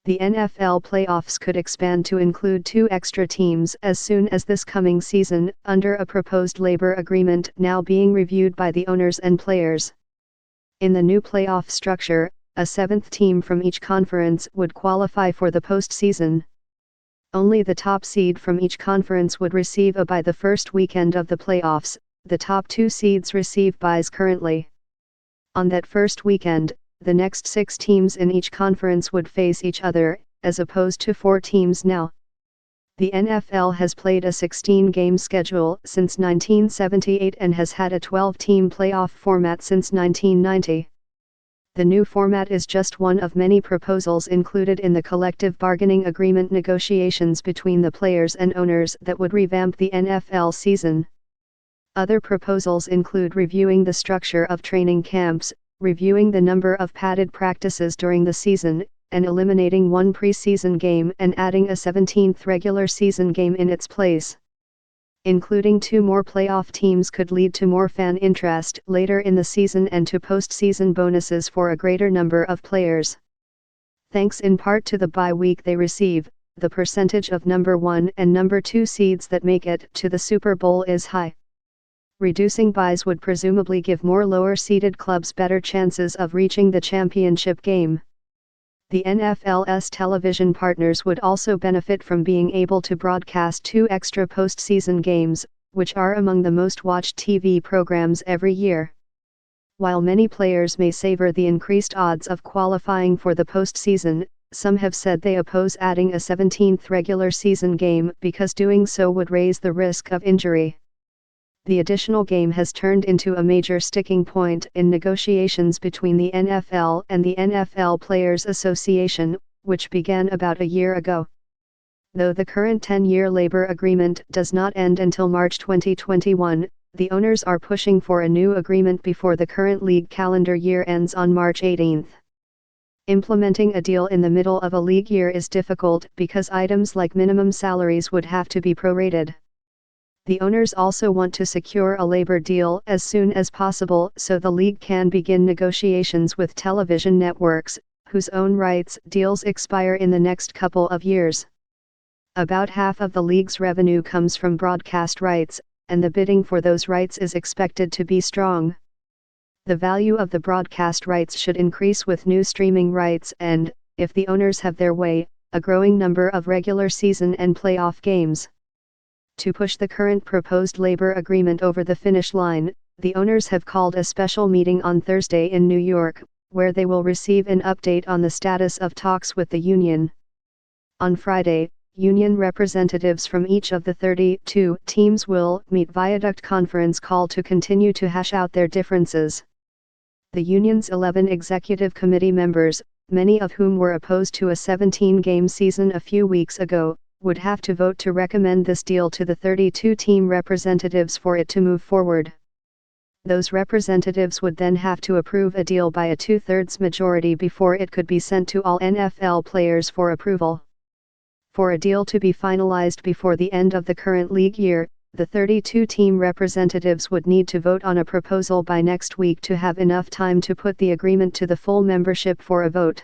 The NFL playoffs could expand to include 2 extra teams as soon as this coming season, under a proposed labor agreement now being reviewed by the owners and players. In the new playoff structure, a 7th team from each conference would qualify for the postseason. Only the top seed from each conference would receive a bye the first weekend of the playoffs. The top 2 seeds receive byes currently. On that first weekend, the next 6 teams in each conference would face each other, as opposed to 4 teams now. The NFL has played a 16-game schedule since 1978 and has had a 12-team playoff format since 1990. The new format is just one of many proposals included in the collective bargaining agreement negotiations between the players and owners that would revamp the NFL season. Other proposals include reviewing the structure of training camps, reviewing the number of padded practices during the season, and eliminating 1 preseason game and adding a 17th regular season game in its place. Including 2 more playoff teams could lead to more fan interest later in the season and to postseason bonuses for a greater number of players. Thanks in part to the bye week they receive, the percentage of number 1 and number 2 seeds that make it to the Super Bowl is high. Reducing byes would presumably give more lower-seeded clubs better chances of reaching the championship game. The NFL's television partners would also benefit from being able to broadcast 2 extra postseason games, which are among the most watched TV programs every year. While many players may savor the increased odds of qualifying for the postseason, some have said they oppose adding a 17th regular season game because doing so would raise the risk of injury. The additional game has turned into a major sticking point in negotiations between the NFL and the NFL Players Association, which began about a year ago. Though the current 10-year labor agreement does not end until March 2021, the owners are pushing for a new agreement before the current league calendar year ends on March 18. Implementing a deal in the middle of a league year is difficult because items like minimum salaries would have to be prorated. The owners also want to secure a labor deal as soon as possible so the league can begin negotiations with television networks, whose own rights deals expire in the next couple of years. About half of the league's revenue comes from broadcast rights, and the bidding for those rights is expected to be strong. The value of the broadcast rights should increase with new streaming rights and, if the owners have their way, a growing number of regular season and playoff games. To push the current proposed labor agreement over the finish line, the owners have called a special meeting on Thursday in New York, where they will receive an update on the status of talks with the union. On Friday, union representatives from each of the 32 teams will meet via conference call to continue to hash out their differences. The union's 11 executive committee members, many of whom were opposed to a 17-game season a few weeks ago, would have to vote to recommend this deal to the 32 team representatives for it to move forward. Those representatives would then have to approve a deal by a 2/3 majority before it could be sent to all NFL players for approval. For a deal to be finalized before the end of the current league year, the 32 team representatives would need to vote on a proposal by next week to have enough time to put the agreement to the full membership for a vote.